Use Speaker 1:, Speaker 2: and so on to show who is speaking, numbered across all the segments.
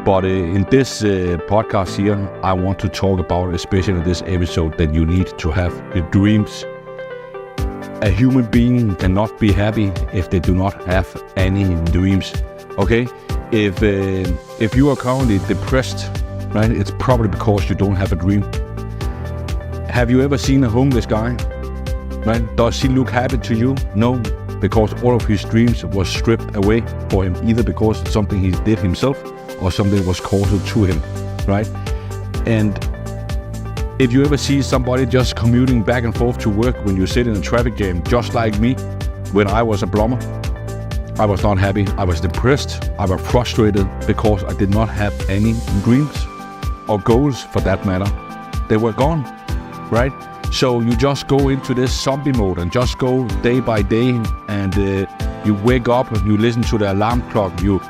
Speaker 1: But in this podcast here, I want to talk about, especially in this episode, that you need to have your dreams. A human being cannot be happy if they do not have any dreams. Okay? If you are currently depressed, right, it's probably because you don't have a dream. Have you ever seen a homeless guy? Right? Does he look happy to you? No, because all of his dreams was stripped away for him, either because something he did himself or something was caused to him, right? And if you ever see somebody just commuting back and forth to work when you sit in a traffic jam, just like me, when I was a plumber, I was not happy, I was depressed, I was frustrated because I did not have any dreams or goals for that matter. They were gone, right? So you just go into this zombie mode and just go day by day, and you wake up, you listen to the alarm clock, you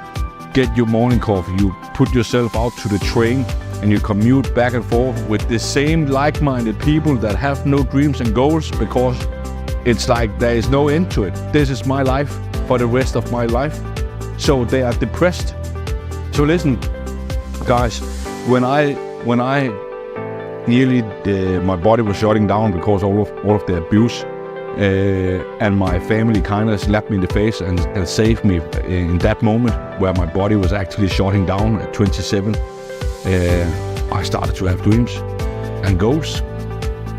Speaker 1: get your morning coffee, you put yourself out to the train, and you commute back and forth with the same like-minded people that have no dreams and goals, because it's like there is no end to it. This is my life for the rest of my life. So they are depressed. So listen, guys, when I nearly my body was shutting down because all of the abuse, and my family kind of slapped me in the face and saved me in that moment where my body was actually shutting down at 27. I started to have dreams and goals,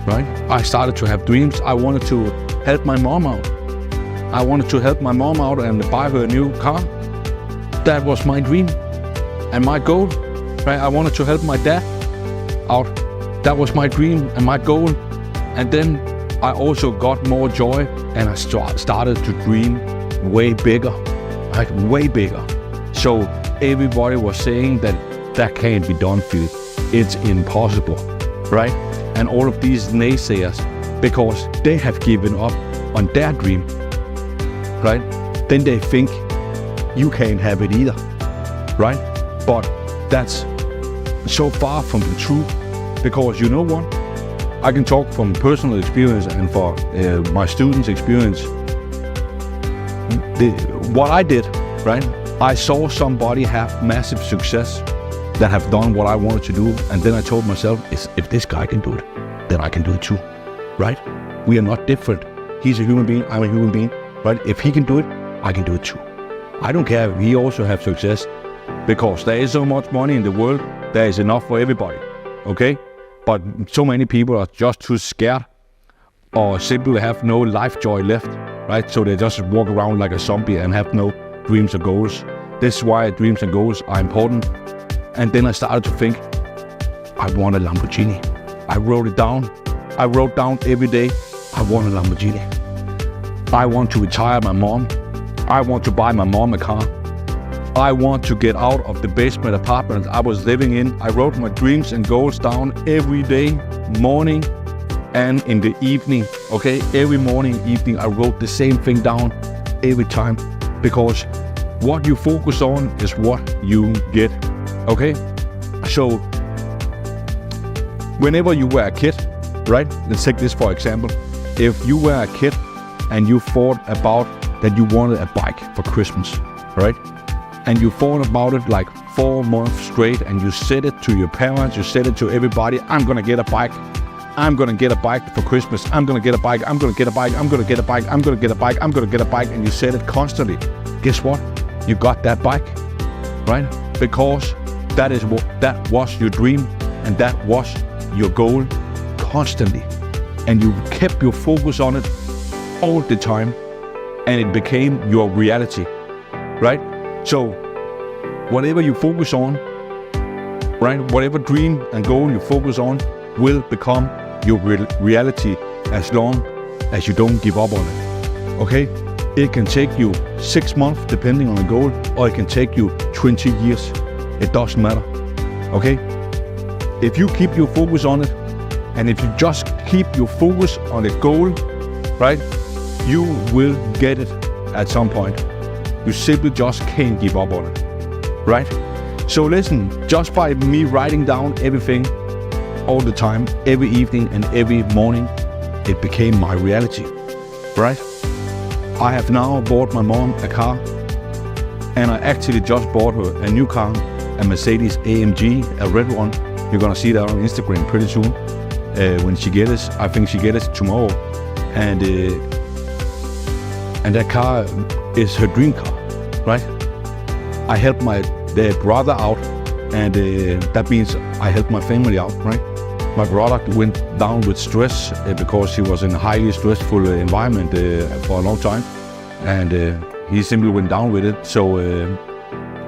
Speaker 1: right? I started to have dreams. I wanted to help my mom out. I wanted to help my mom out and buy her a new car. That was my dream and my goal, right? I wanted to help my dad out. That was my dream and my goal. And then I also got more joy, and I started to dream way bigger, like way bigger. So everybody was saying that can't be done, Philip. It's impossible, right? And all of these naysayers, because they have given up on their dream, right? Then they think you can't have it either, right? But that's so far from the truth, because you know what? I can talk from personal experience and for my students' experience. What I did, right? I saw somebody have massive success that have done what I wanted to do, and then I told myself, if this guy can do it, then I can do it too, right? We are not different. He's a human being, I'm a human being, right? If he can do it, I can do it too. I don't care if he also have success, because there is so much money in the world, there is enough for everybody, okay? But so many people are just too scared or simply have no life joy left, right? So they just walk around like a zombie and have no dreams or goals. This is why dreams and goals are important. And then I started to think, I want a Lamborghini. I wrote it down. I wrote down every day, I want a Lamborghini. I want to retire my mom. I want to buy my mom a car. I want to get out of the basement apartment I was living in. I wrote my dreams and goals down every day, morning and in the evening, okay? Every morning, evening, I wrote the same thing down every time, because what you focus on is what you get, okay? So, whenever you were a kid, right? Let's take this for example. If you were a kid and you thought about that you wanted a bike for Christmas, right? And you thought about it like 4 months straight, and you said it to your parents, you said it to everybody, I'm gonna get a bike. I'm gonna get a bike for Christmas. I'm gonna get a bike. I'm gonna get a bike. I'm gonna get a bike. I'm gonna get a bike. I'm gonna get a bike. And you said it constantly. Guess what? You got that bike, right? Because that was your dream, and that was your goal constantly. And you kept your focus on it all the time, and it became your reality, right? So whatever you focus on, right? Whatever dream and goal you focus on will become your reality as long as you don't give up on it, okay? It can take you 6 months depending on the goal, or it can take you 20 years. It doesn't matter, okay? If you keep your focus on it, and if you just keep your focus on the goal, right? You will get it at some point. You simply just can't give up on it, right? So listen, just by me writing down everything all the time, every evening and every morning, it became my reality, right? I have now bought my mom a car, and I actually just bought her a new car a Mercedes AMG, a red one. You're gonna see that on Instagram pretty soon. When she gets it, I think she gets it tomorrow, and that car is her dream car, right? I helped my brother out, and that means I helped my family out, right? My brother went down with stress because he was in a highly stressful environment for a long time, and he simply went down with it. So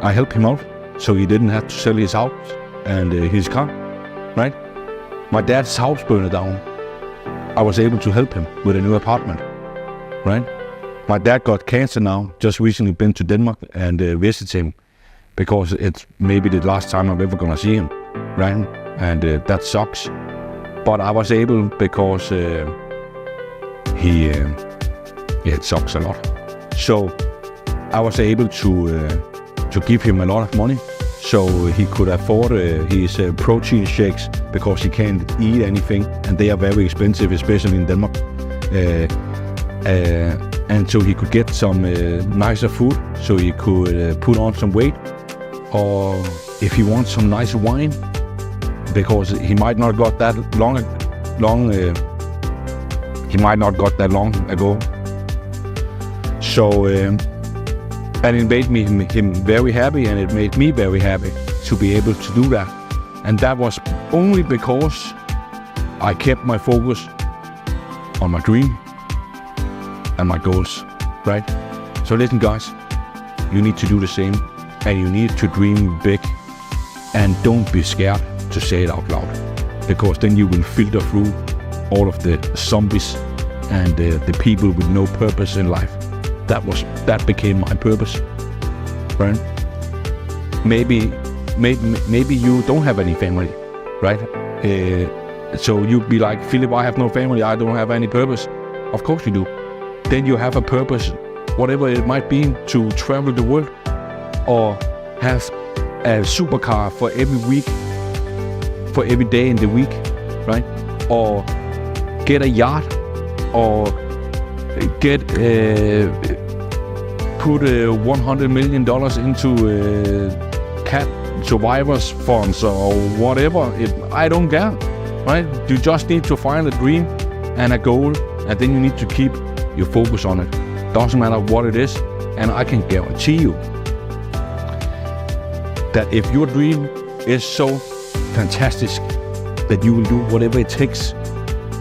Speaker 1: I helped him out, so he didn't have to sell his house and his car, right? My dad's house burned down. I was able to help him with a new apartment, right? My dad got cancer now, just recently been to Denmark and visit him, because it's maybe the last time I'm ever gonna see him, right? And that sucks. But I was able because it sucks a lot. So I was able to give him a lot of money, so he could afford his protein shakes, because he can't eat anything, and they are very expensive, especially in Denmark. And so he could get some nicer food, so he could put on some weight, or if he wants some nice wine, because he might not got that long ago. So and it made him very happy, and it made me very happy to be able to do that. And that was only because I kept my focus on my dream and my goals, right? So listen, guys, you need to do the same, and you need to dream big, and don't be scared to say it out loud, because then you will filter through all of the zombies and the people with no purpose in life. That became my purpose, right? Maybe you don't have any family, right? So you'd be like, Philip, I have no family, I don't have any purpose. Of course you do. Then you have a purpose, whatever it might be, to travel the world, or have a supercar for every week, for every day in the week, right? Or get a yacht, or get put $100 million into cat survivors funds or whatever. I don't care, right? You just need to find a dream and a goal, and then you need to keep your focus on it. Doesn't matter what it is, and I can guarantee you that if your dream is so fantastic that you will do whatever it takes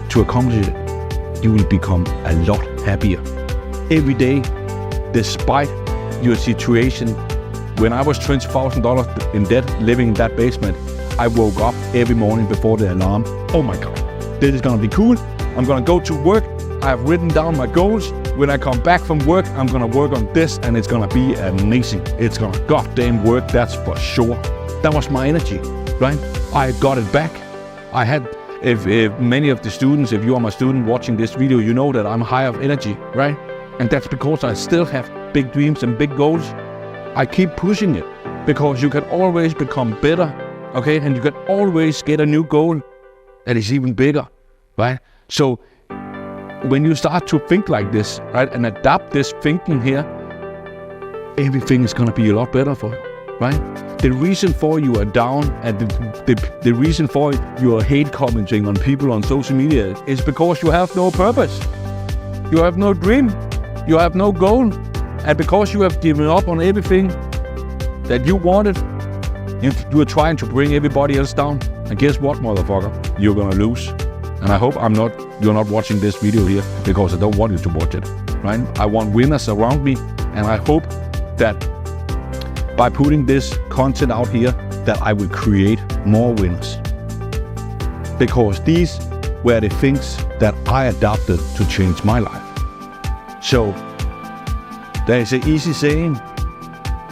Speaker 1: to accomplish it, you will become a lot happier every day, despite your situation. When I was $20,000 in debt, living in that basement, I woke up every morning before the alarm. Oh my God, this is gonna be cool. I'm gonna go to work. I have written down my goals. When I come back from work, I'm gonna work on this, and it's gonna be amazing. It's gonna goddamn work, that's for sure. That was my energy, right? I got it back. I had, if many of the students, if you are my student watching this video, you know that I'm high of energy, right? And that's because I still have big dreams and big goals. I keep pushing it, because you can always become better, okay? And you can always get a new goal that is even bigger, right? So when you start to think like this, right, and adapt this thinking here, everything is gonna be a lot better for you, right? The reason for you are down, and the reason for you are hate commenting on people on social media is because you have no purpose. You have no dream. You have no goal. And because you have given up on everything that you wanted, you are trying to bring everybody else down. And guess what, motherfucker? You're gonna lose. And I hope you're not watching this video here because I don't want you to watch it, right? I want winners around me, and I hope that by putting this content out here, that I will create more winners. Because these were the things that I adopted to change my life. So there is an easy saying: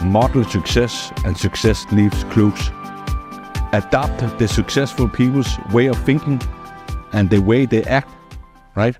Speaker 1: model success, and success leaves clues. Adapt the successful people's way of thinking and the way they act, right?